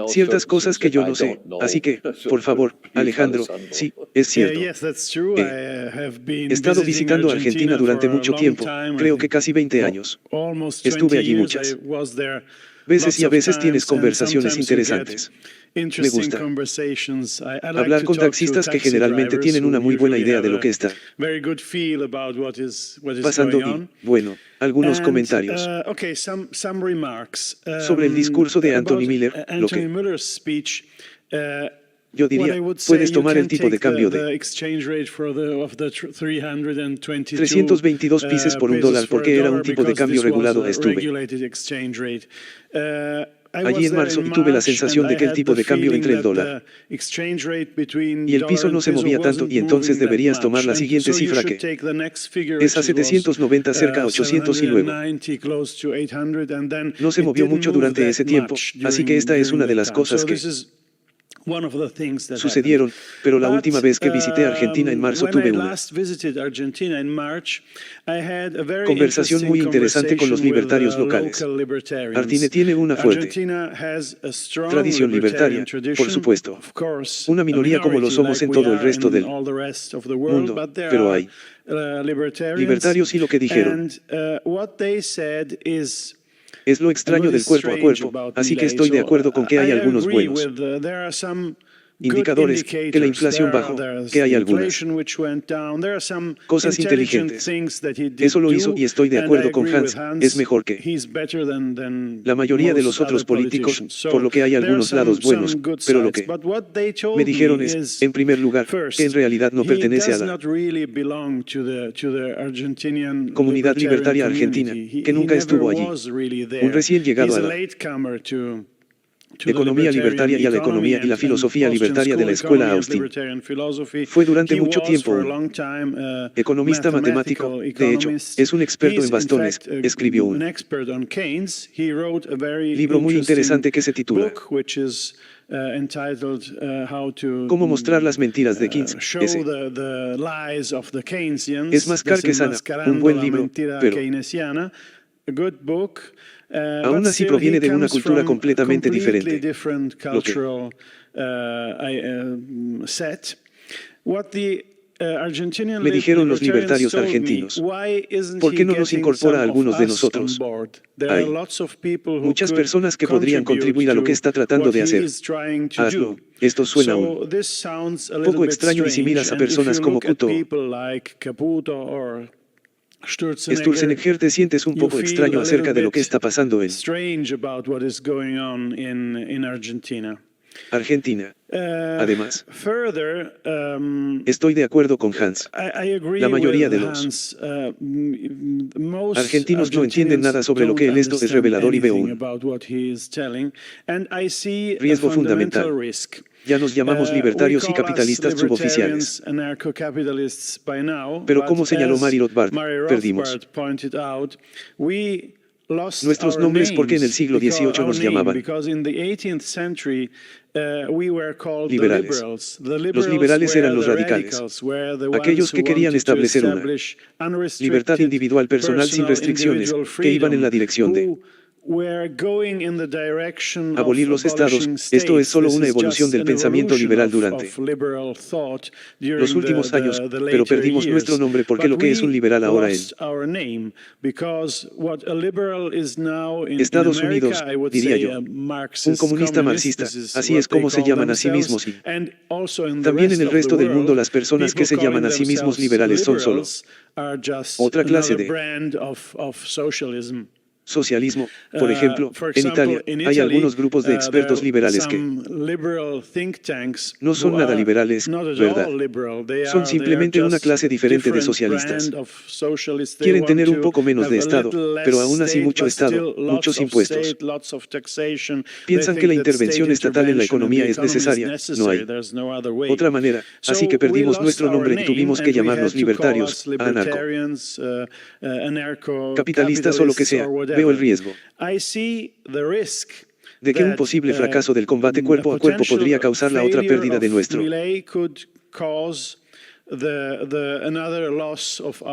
ciertas cosas que yo no sé, así que, por favor, Alejandro, sí, es cierto. He estado visitando Argentina durante mucho tiempo, creo que casi 20 años. Estuve allí muchas veces y a veces tienes conversaciones interesantes. Me gusta hablar con taxistas que generalmente tienen una muy buena idea de lo que está pasando y, bueno, algunos comentarios sobre el discurso de Anthony Miller. Lo que yo diría, puedes tomar el tipo de cambio de 322 pises por $1 porque era un tipo de cambio regulado. Estuve allí en marzo y tuve la sensación de que el tipo de cambio entre el dólar y el piso no se movía tanto, y entonces deberías tomar la siguiente cifra, que es a 790, cerca a 800, y luego no se movió mucho durante ese tiempo, así que esta es una de las cosas que sucedieron, pero la última vez que visité Argentina en marzo tuve una conversación muy interesante con los libertarios locales. Argentina tiene una fuerte tradición libertaria, por supuesto, una minoría como lo somos en todo el resto del mundo, pero hay libertarios, y lo que dijeron es lo extraño del cuerpo a cuerpo, así que estoy de acuerdo con que hay algunos buenos indicadores, que la inflación bajó, que hay algunas cosas inteligentes. Eso lo hizo, y estoy de acuerdo con Hans, es mejor que la mayoría de los otros políticos, por lo que hay algunos lados buenos, pero lo que me dijeron es, en primer lugar, que en realidad no pertenece a la comunidad libertaria argentina, que nunca estuvo allí, un recién llegado a la economía libertaria y a la economía y la filosofía libertaria de la escuela Austin. Fue durante mucho tiempo un economista matemático, de hecho, es un experto en bastones. Escribió un libro muy interesante que se titula Cómo mostrar las mentiras de Keynes. Es más car que sana, un buen libro, pero aún así proviene de una cultura completamente diferente. Lo que me dijeron los libertarios argentinos, ¿por qué no nos incorpora a algunos de nosotros? Hay muchas personas que podrían contribuir a lo que está tratando de hacer. Hazlo. Esto suena un poco extraño, y si miras a personas como Sturzenegger, te sientes un poco extraño acerca de lo que está pasando en Argentina. Además, estoy de acuerdo con Hans. La mayoría de los argentinos no entienden nada sobre lo que él es revelador, y veo un riesgo fundamental. Ya nos llamamos libertarios y capitalistas suboficiales. Pero como señaló Mary Rothbard, perdimos nuestros nombres porque en el siglo XVIII nos llamaban liberales. Los liberales eran los radicales, aquellos que querían establecer una libertad individual personal sin restricciones, que iban en la dirección de Abolir los estados, esto es solo una evolución del pensamiento liberal durante los últimos años, pero perdimos nuestro nombre porque lo que es un liberal ahora en Estados Unidos, diría yo, un comunista marxista, así es como se llaman a sí mismos y también en el resto del mundo las personas que se llaman a sí mismos liberales son solo otra clase de socialismo. Por ejemplo, en Italia hay algunos grupos de expertos liberales que no son nada liberales, ¿verdad? Son simplemente una clase diferente de socialistas. Quieren tener un poco menos de Estado, pero aún así mucho Estado, muchos impuestos. Piensan que la intervención estatal en la economía es necesaria, no hay otra manera, así que perdimos nuestro nombre y tuvimos que llamarnos libertarios, capitalistas o lo que sea. Veo el riesgo de que un posible fracaso del combate cuerpo a cuerpo podría causar la otra pérdida de nuestro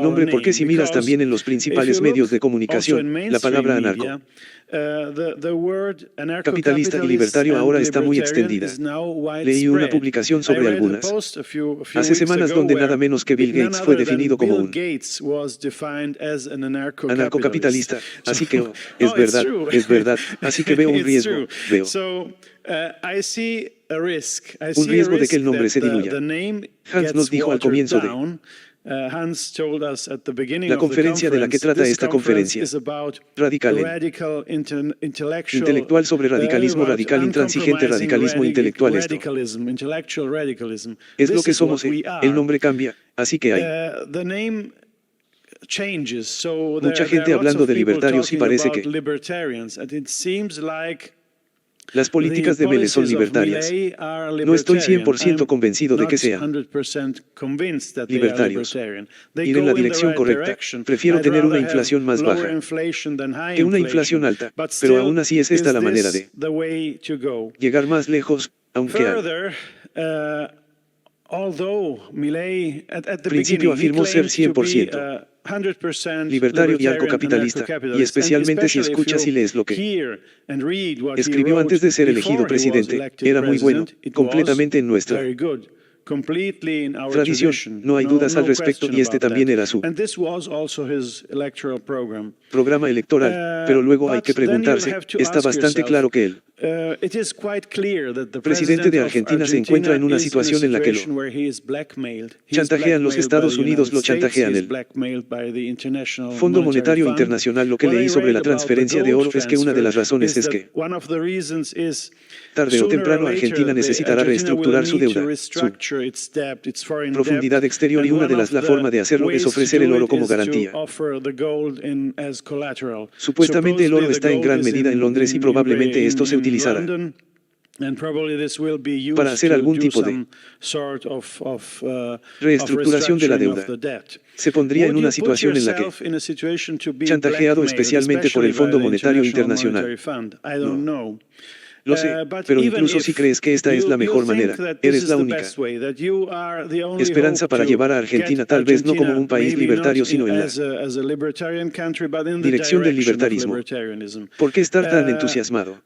nombre, porque si miras también en los principales medios de comunicación, la palabra anarco capitalista y libertario ahora está muy extendida. Leí una publicación sobre algunas hace semanas donde nada menos que Bill Gates fue definido como un anarcocapitalista, así que es verdad, así que veo un riesgo, un riesgo de que el nombre se diluya. Hans nos dijo al comienzo de la conferencia de la que trata esta conferencia, radical intelectual sobre radicalismo radical intransigente, radicalismo intelectual. Esto es lo que somos. El nombre cambia, así que hay mucha gente hablando de libertarios y parece que las políticas de Milei son libertarias. No estoy 100% convencido de que sean libertarios. Ir en la dirección correcta. Prefiero tener una inflación más baja que una inflación alta, pero aún así es esta la manera de llegar más lejos, aunque al principio afirmó ser 100% libertario y anarcocapitalista, y especialmente si escuchas y lees lo que escribió antes de ser elegido presidente, era muy bueno, completamente en nuestra tradición, no hay dudas al respecto, y este también era su programa electoral, pero luego hay que preguntarse, está bastante claro que el presidente de Argentina se encuentra en una situación en la que lo chantajean los Estados Unidos, lo chantajean el Fondo Monetario Internacional. Lo que leí sobre la transferencia de oro es que una de las razones es que tarde o temprano Argentina necesitará reestructurar su deuda, su profundidad exterior, y una de la forma de hacerlo es ofrecer el oro como garantía. Supuestamente el oro está en gran medida en Londres y probablemente esto se utilizará para hacer algún tipo de reestructuración de la deuda. Se pondría en una situación en la que chantajeado especialmente por el Fondo Monetario Internacional. No. Lo sé, pero incluso si crees que esta es la mejor manera, eres la única esperanza para llevar a Argentina, tal vez no como un país libertario, sino en la dirección del libertarismo. ¿Por qué estar tan entusiasmado?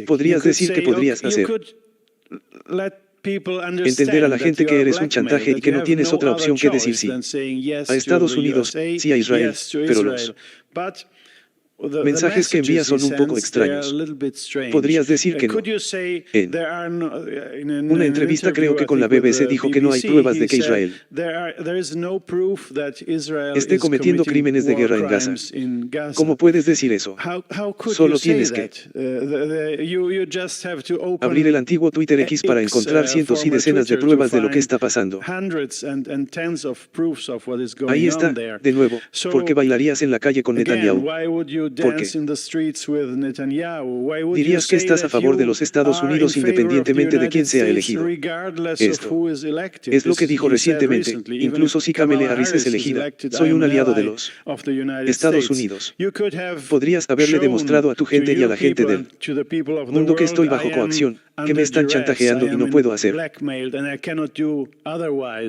Podrías decir que podrías hacer entender a la gente que eres un chantaje y que no tienes otra opción que decir sí a Estados Unidos, sí a Israel, pero los mensajes que envías son un poco extraños. Podrías decir que no. En una entrevista, creo que con la BBC, dijo que no hay pruebas de que Israel esté cometiendo crímenes de guerra en Gaza. ¿Cómo puedes decir eso? Solo tienes que abrir el antiguo Twitter X para encontrar cientos y decenas de pruebas de lo que está pasando. Ahí está, de nuevo. ¿Por qué bailarías en la calle con Netanyahu? ¿Por qué dirías que estás a favor de los Estados Unidos independientemente de quién sea elegido? Esto es lo que dijo recientemente. Incluso si Kamala Harris es elegida, soy un aliado de los Estados Unidos. Podrías haberle demostrado a tu gente y a la gente del mundo que estoy bajo coacción, que me están chantajeando y no puedo hacer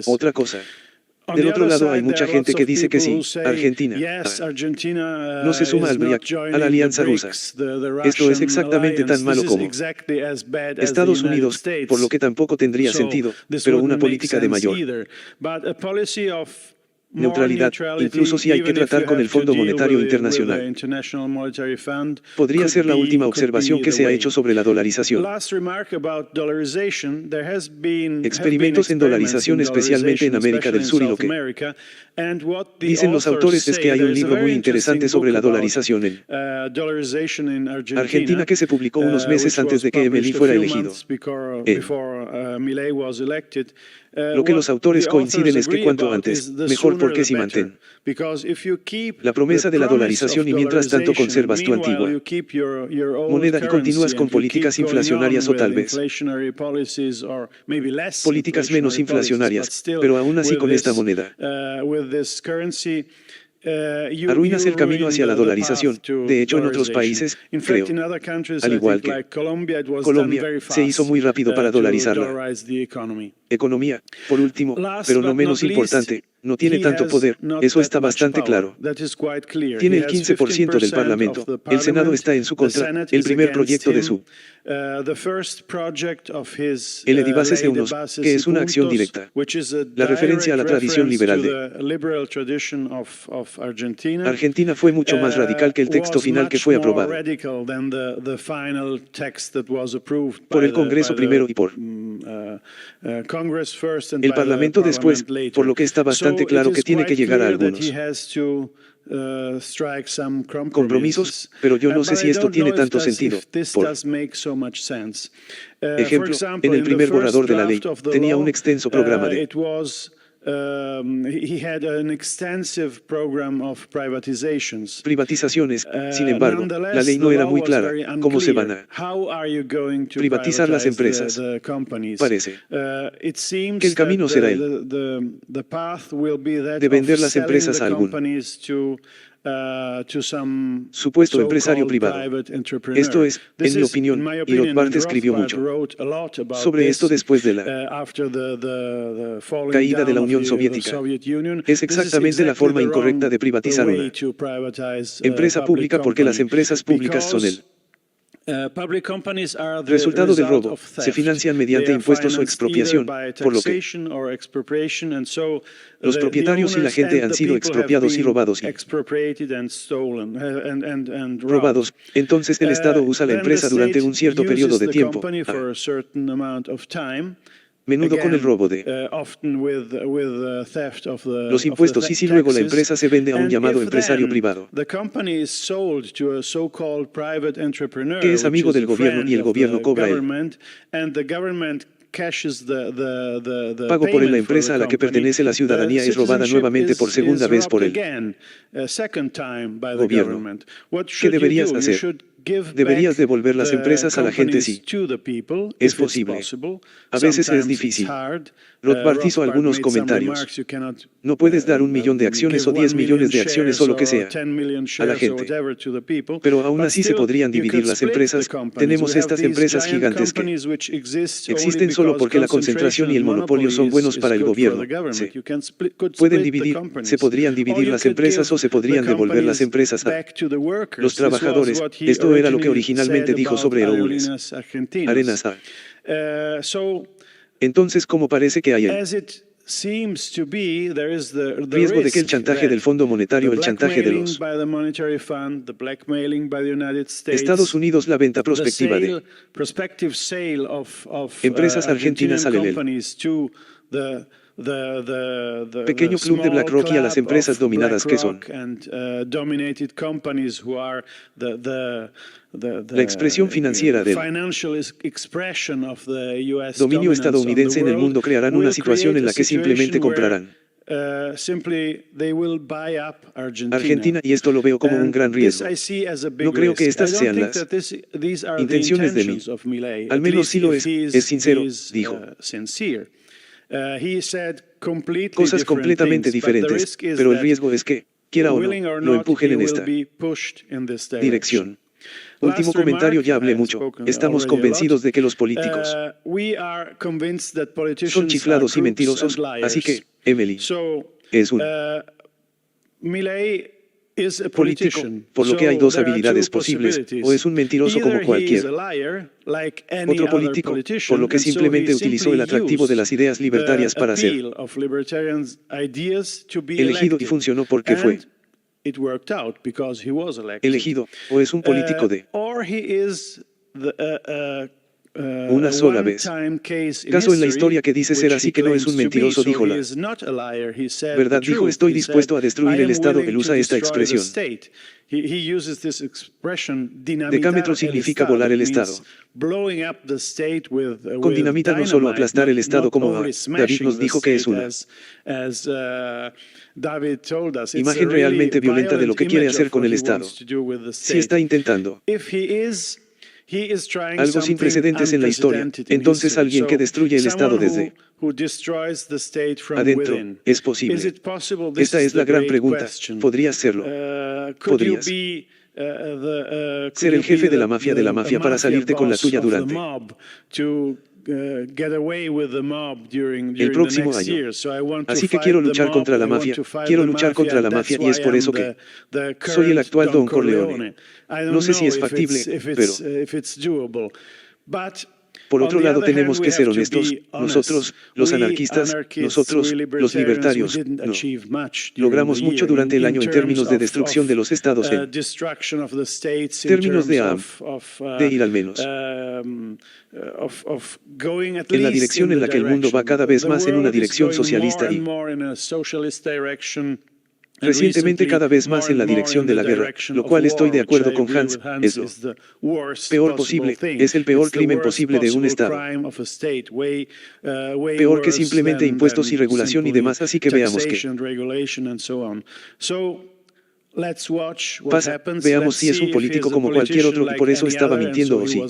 otra cosa. Del otro lado hay mucha gente que dice que sí, Argentina no se suma al BRICS, a la alianza rusa. Esto es exactamente tan malo como Estados Unidos, por lo que tampoco tendría sentido, pero una política de mayor neutralidad, incluso si hay que tratar con el Fondo Monetario Internacional. Podría ser la última observación que se ha hecho sobre la dolarización. Experimentos en dolarización, especialmente en América del Sur, y lo que dicen los autores es que hay un libro muy interesante sobre la dolarización en Argentina que se publicó unos meses antes de que Milei fuera elegido. Lo que los autores coinciden es que cuanto antes, mejor, porque si mantén la promesa de la dolarización y mientras tanto conservas tu antigua moneda y continúas con políticas inflacionarias o tal vez políticas menos inflacionarias, pero aún así con esta moneda arruinas el camino hacia la dolarización. De hecho, en otros países, creo, al igual que Colombia, se hizo muy rápido para dolarizar la economía. Por último, pero no menos importante, no tiene tanto poder, eso está bastante claro. Tiene el 15% del Parlamento, el Senado está en su contra, el primer proyecto de su el Edibases Eunos, que es una acción directa. La referencia a la tradición liberal de Argentina fue mucho más radical que el texto final que fue aprobado por el Congreso primero y por el Parlamento después, por lo que está bastante claro que tiene que llegar a algunos compromisos, pero yo no sé si esto tiene tanto sentido. Por ejemplo, en el primer borrador de la ley, tenía un extenso programa de privatizaciones. Sin embargo, la ley no era muy clara. ¿Cómo se van a privatizar las empresas? Parece que el camino será el de vender las empresas a algún supuesto empresario privado. Esto es, en mi opinión, y Rothbard escribió mucho sobre esto después de la caída de la Unión Soviética. Es exactamente la forma incorrecta de privatizar una empresa pública, porque las empresas públicas son el resultado del robo, se financian mediante impuestos o expropiación, por lo que los propietarios y la gente han sido expropiados y robados robados. Entonces el Estado usa la empresa durante un cierto periodo de tiempo, menudo con el robo de los impuestos, y si luego la empresa se vende a un llamado empresario privado que es amigo del gobierno y el gobierno cobra el pago por la empresa a la que pertenece la ciudadanía es robada nuevamente por segunda vez por el gobierno. ¿Qué deberías hacer? Deberías devolver las empresas a la gente si es posible. A veces es difícil. Rothbard hizo algunos comentarios. No puedes dar 1 millón de acciones o 10 millones de acciones o lo que sea a la gente. Pero aún así se podrían dividir las empresas. Tenemos estas empresas gigantes que existen solo porque la concentración y el monopolio son buenos para el gobierno. Se podrían dividir las empresas o se podrían devolver las empresas a los trabajadores. Esto era lo que originalmente dijo sobre Raúl Arenas. Entonces, ¿cómo parece que hay el riesgo de que el chantaje del Fondo Monetario, el chantaje de los Estados Unidos, la venta prospectiva de empresas argentinas al pequeño club de BlackRock y a las empresas dominadas que son la expresión financiera del dominio estadounidense en el mundo crearán una situación en la que simplemente comprarán Argentina, y esto lo veo como un gran riesgo. No creo que estas sean las intenciones de Milei. Al menos sí lo es sincero, dijo. Cosas completamente diferentes, pero el riesgo es que, quiera o no, lo empujen en esta dirección. Último comentario, ya hablé mucho. Estamos convencidos de que los políticos son chiflados y mentirosos, así que, Emily, es un político, por lo que hay dos habilidades posibles, o es un mentiroso como cualquier otro político, por lo que simplemente utilizó el atractivo de las ideas libertarias para ser elegido y funcionó porque fue elegido, o es un político de una sola vez. Caso en la historia que dice ser así que no es un mentiroso, dijo la verdad, dijo estoy dispuesto a destruir el Estado. Él usa esta expresión. Decámetro significa volar el Estado. Con dinamita no solo aplastar el Estado como David nos dijo que es una imagen realmente violenta de lo que quiere hacer con el Estado. Si está intentando algo sin precedentes en la historia, entonces alguien que destruye el Estado desde adentro, ¿es posible? Esta es la gran pregunta. ¿Podrías serlo? ¿Podrías ser el jefe de la mafia para salirte con la tuya durante el próximo año? Así que quiero luchar contra la mafia, y es por eso que soy el actual Don Corleone. No sé si es factible, pero por otro lado tenemos que ser honestos. Nosotros, los anarquistas, nosotros, los libertarios, no logramos mucho durante el año en términos de destrucción de los estados, en términos de ir al menos en la dirección en la que el mundo va cada vez más en una dirección socialista y recientemente cada vez más en la dirección de la guerra, lo cual estoy de acuerdo con Hans, es lo peor posible, es el peor crimen posible de un Estado. Peor que simplemente impuestos y regulación y demás, así que veamos qué pasa, veamos si es un político como cualquier otro y por eso estaba mintiendo o si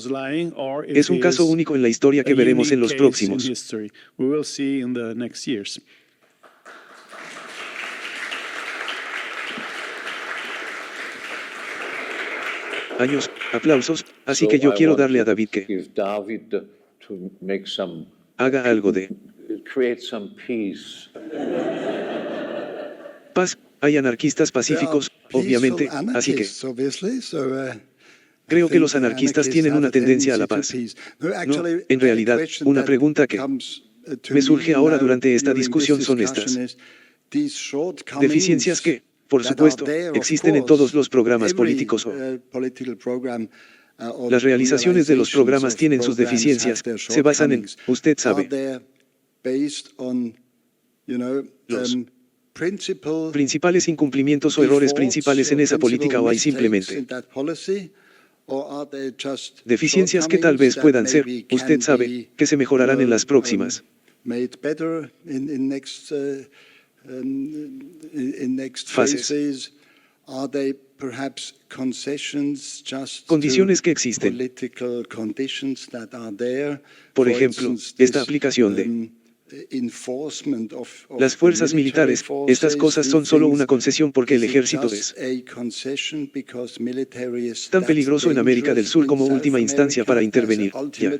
es un caso único en la historia que veremos en los próximos años. Aplausos. Así que yo quiero darle a David que haga algo de paz. Hay anarquistas pacíficos, obviamente, así que creo que los anarquistas tienen una tendencia a la paz. No, en realidad, una pregunta que me surge ahora durante esta discusión son estas deficiencias que, por supuesto, existen en todos los programas políticos. Las realizaciones de los programas tienen sus deficiencias, se basan en, usted sabe, los principales incumplimientos o errores principales en esa política, o hay simplemente deficiencias que tal vez puedan ser, usted sabe, que se mejorarán en las próximas fases. Condiciones que existen. Por ejemplo, esta aplicación de las fuerzas militares, estas cosas son solo una concesión porque el ejército es tan peligroso en América del Sur como última instancia para intervenir. Ya.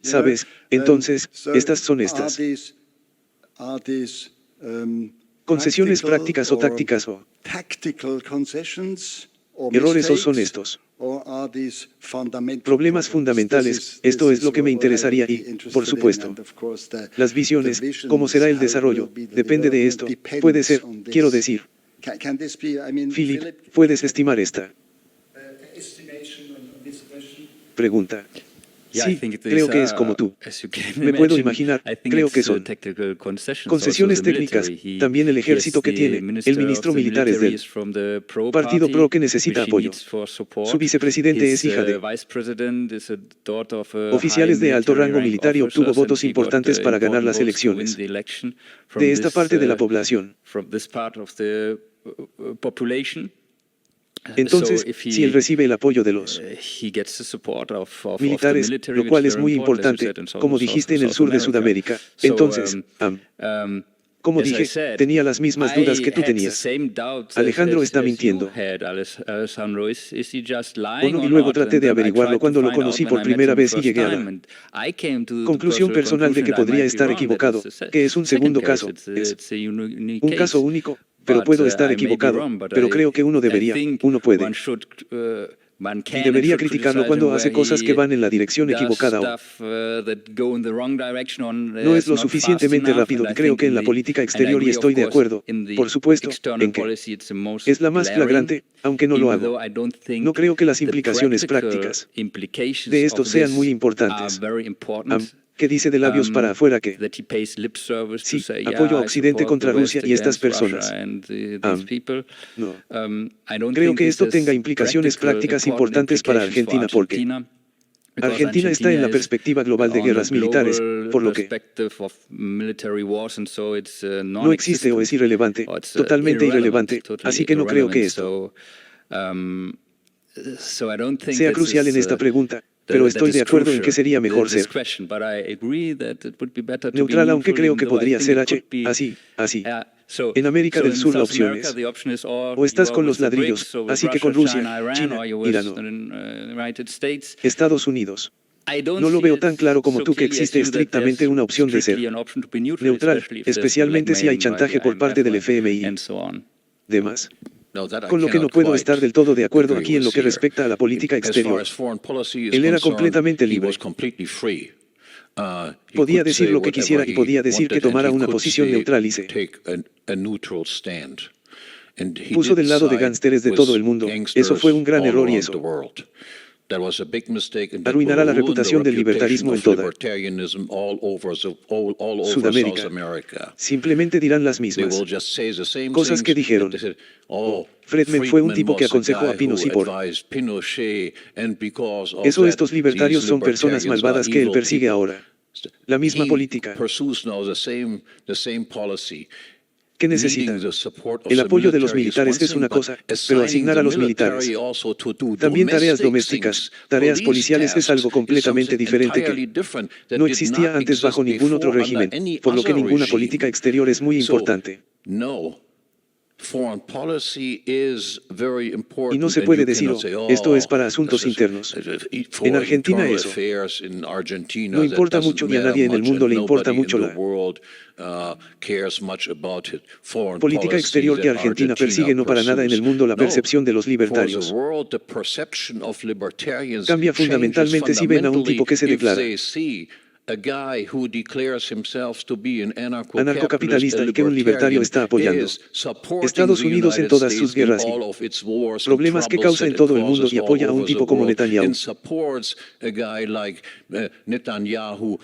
¿Sabes? Entonces, estas son estas concesiones prácticas o tácticas o errores o son estos problemas fundamentales. Esto es lo que me interesaría y, por supuesto, las visiones, cómo será el desarrollo, depende de esto. Puede ser, quiero decir, Philip, ¿puedes estimar esta pregunta? Sí, creo que es como tú. Me puedo imaginar, creo que son concesiones técnicas. También el ejército que tiene, el ministro militar es del Partido Pro que necesita apoyo. Su vicepresidente es hija de oficiales de alto rango militar y obtuvo votos importantes para ganar las elecciones de esta parte de la población. Entonces, si él recibe el apoyo de los militares, lo cual es muy importante, como dijiste en el sur de Sudamérica, entonces, Como dije, tenía las mismas dudas que tú tenías. Alejandro está mintiendo. Y luego traté de averiguarlo cuando lo conocí por primera vez y llegué a la conclusión personal de que podría estar equivocado, que es un segundo caso. Es un caso único, pero puedo estar equivocado, pero creo que uno puede. Y debería criticarlo cuando hace cosas que van en la dirección equivocada o no es lo suficientemente rápido. Y creo que en la política exterior, y estoy de acuerdo, por supuesto, en que es la más flagrante, aunque no lo hago. No creo que las implicaciones prácticas de esto sean muy importantes. Que dice de labios para afuera que sí, apoyo a Occidente contra Rusia y estas personas. No. Creo que esto tenga implicaciones prácticas importantes para Argentina porque Argentina está en la perspectiva global de guerras militares, por lo que no existe o es irrelevante, totalmente irrelevante, así que no creo que esto sea crucial en esta pregunta. Pero estoy de acuerdo en que sería mejor ser neutral, aunque creo que podría ser así. En América del Sur la opción es o estás con los ladrillos, así que con Rusia, China, Irán o Estados Unidos. No lo veo tan claro como tú que existe estrictamente una opción de ser neutral, especialmente si hay chantaje por parte del FMI. Demás. Con lo que no puedo estar del todo de acuerdo aquí en lo que respecta a la política exterior. Él era completamente libre. Podía decir lo que quisiera y podía decir que tomara una posición neutral y se puso del lado de gánsteres de todo el mundo. Eso fue un gran error y eso arruinará la reputación del libertarismo en toda Sudamérica. Simplemente dirán las mismas cosas que dijeron. Friedman fue un tipo que aconsejó a Pinochet por eso estos libertarios son personas malvadas que él persigue ahora. La misma política que necesitan. El apoyo de los militares es una cosa, pero asignar a los militares también tareas domésticas, tareas policiales es algo completamente diferente que no existía antes bajo ningún otro régimen, por lo que ninguna política exterior es muy importante. Y no se puede decir, esto es para asuntos internos. En Argentina eso no importa mucho y a nadie en el mundo le importa mucho la política exterior que Argentina persigue no para nada en el mundo la percepción de los libertarios. Cambia fundamentalmente si ven a un tipo que se declara anarcocapitalista y que un libertario está apoyando Estados Unidos en todas sus guerras y problemas que causa en todo el mundo y apoya a un tipo como Netanyahu,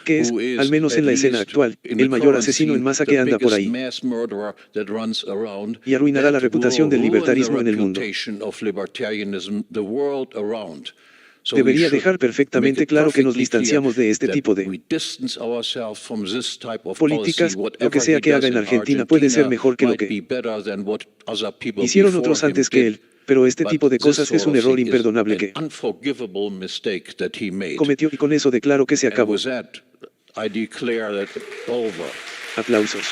que es, al menos en la escena actual, el mayor asesino en masa que anda por ahí y arruinará la reputación del libertarismo en el mundo. Debería dejar perfectamente claro que nos distanciamos de este tipo de políticas. Lo que sea que haga en Argentina puede ser mejor que lo que hicieron otros antes que él, pero este tipo de cosas es un error imperdonable que cometió y con eso declaro que se acabó. Aplausos.